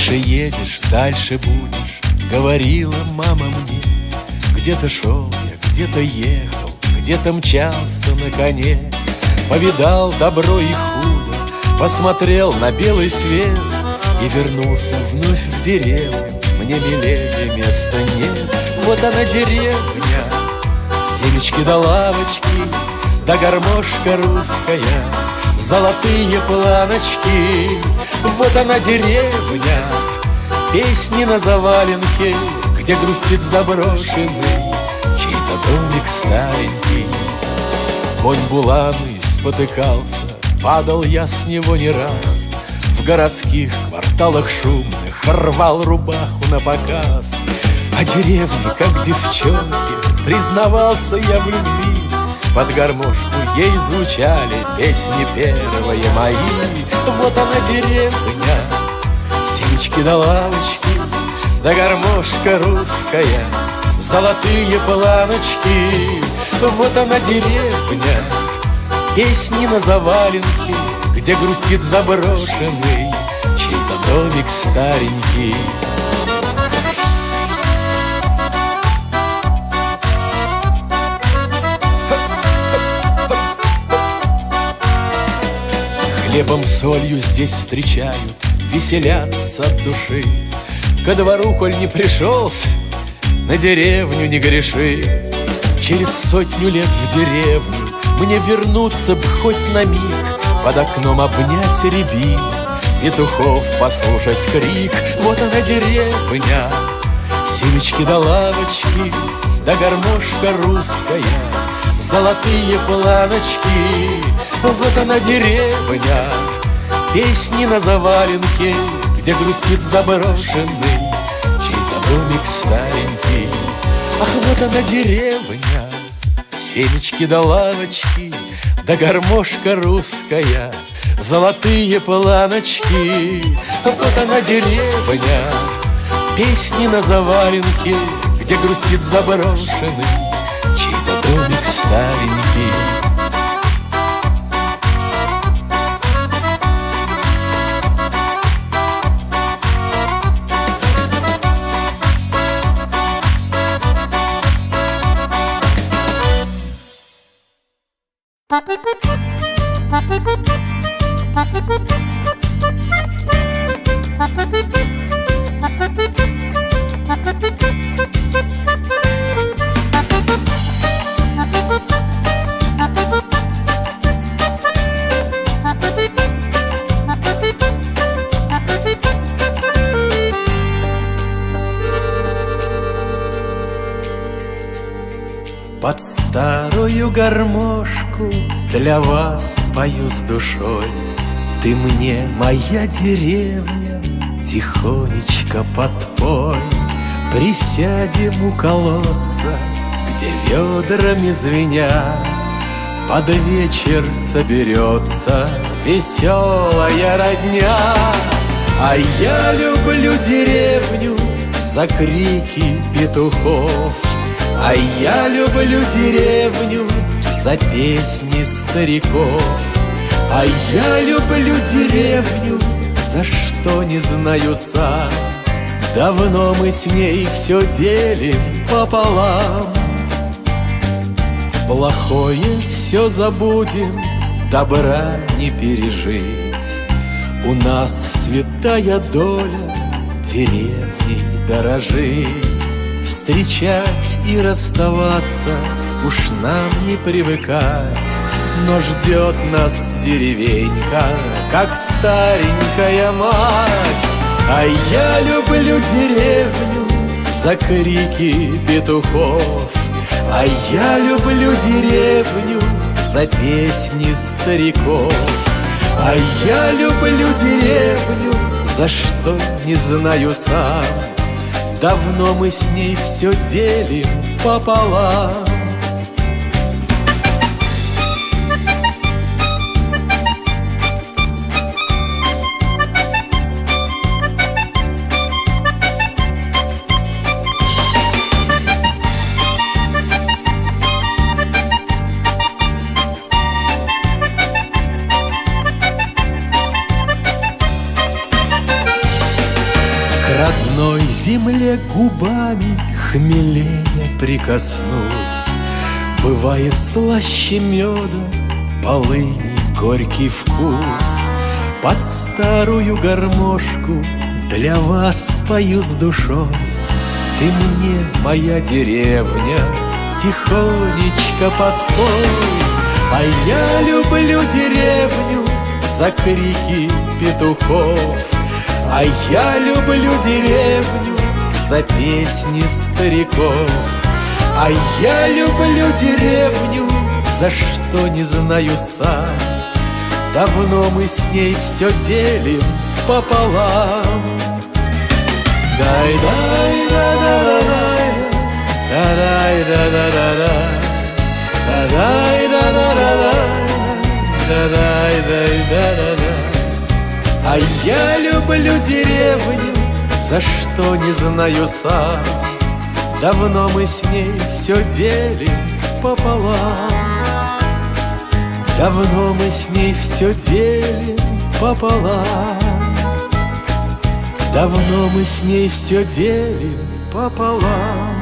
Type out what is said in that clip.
Дальше едешь, дальше будешь, говорила мама мне. Где-то шел я, где-то ехал, где-то мчался на коне. Повидал добро и худо, посмотрел на белый свет и вернулся вновь в деревню. Мне милее места нет. Вот она деревня, семечки да лавочки, да гармошка русская, золотые планочки. Вот она деревня, песни на заваленке, где грустит заброшенный чей-то домик старенький. Конь буланый спотыкался, падал я с него не раз. В городских кварталах шумных рвал рубаху на показ. А деревни, как девчонки, признавался я в любви. Под гармошку ей звучали песни первые мои. Вот она деревня, семечки да лавочки, да гармошка русская, золотые планочки. Вот она деревня, песни на заваленке, где грустит заброшенный чей-то домик старенький. Хлебом, солью здесь встречают, веселятся от души. Ко двору, коль не пришелся, на деревню не греши. Через 100 лет в деревню мне вернуться б хоть на миг, под окном обнять рябину, петухов послушать крик. Вот она деревня, семечки да лавочки, да гармошка русская, золотые планочки. Вот она деревня, песни на заваленке, где грустит заброшенный чей-то домик старенький. Ах, вот она деревня, семечки да лавочки, да гармошка русская, золотые планочки. Вот она деревня, песни на заваленке, где грустит заброшенный чей-то домик старенький. Под старую гармошку для вас пою с душой. Ты мне, моя деревня, тихонечко подпой. Присядем у колодца, где ведрами звеня, под вечер соберется веселая родня. А я люблю деревню за крики петухов, а я люблю деревню за песни стариков. А я люблю деревню, за что не знаю сам. Давно мы с ней все делим пополам. Плохое все забудем, добра не пережить. У нас святая доля деревней дорожить. Встречать и расставаться уж нам не привыкать, но ждет нас деревенька, как старенькая мать. А я люблю деревню за крики петухов, а я люблю деревню за песни стариков. А я люблю деревню, за что не знаю сам. Давно мы с ней все делим пополам. родной земле губами хмелее прикоснусь. Бывает слаще меда, полыни горький вкус. Под старую гармошку для вас пою с душой. Ты мне, моя деревня, тихонечко подпой. А я люблю деревню за крики петухов, а я люблю деревню за песни стариков, а я люблю деревню, за что не знаю сам. Давно мы с ней все делим пополам. Дай-дай-да-да-да-дай, дай-дай-да-да-да-дай, дай-дай-да-да-да-дай. А я люблю деревню, за что не знаю сам. Давно мы с ней все делим пополам. Давно мы с ней все делим пополам. Давно мы с ней все делим пополам.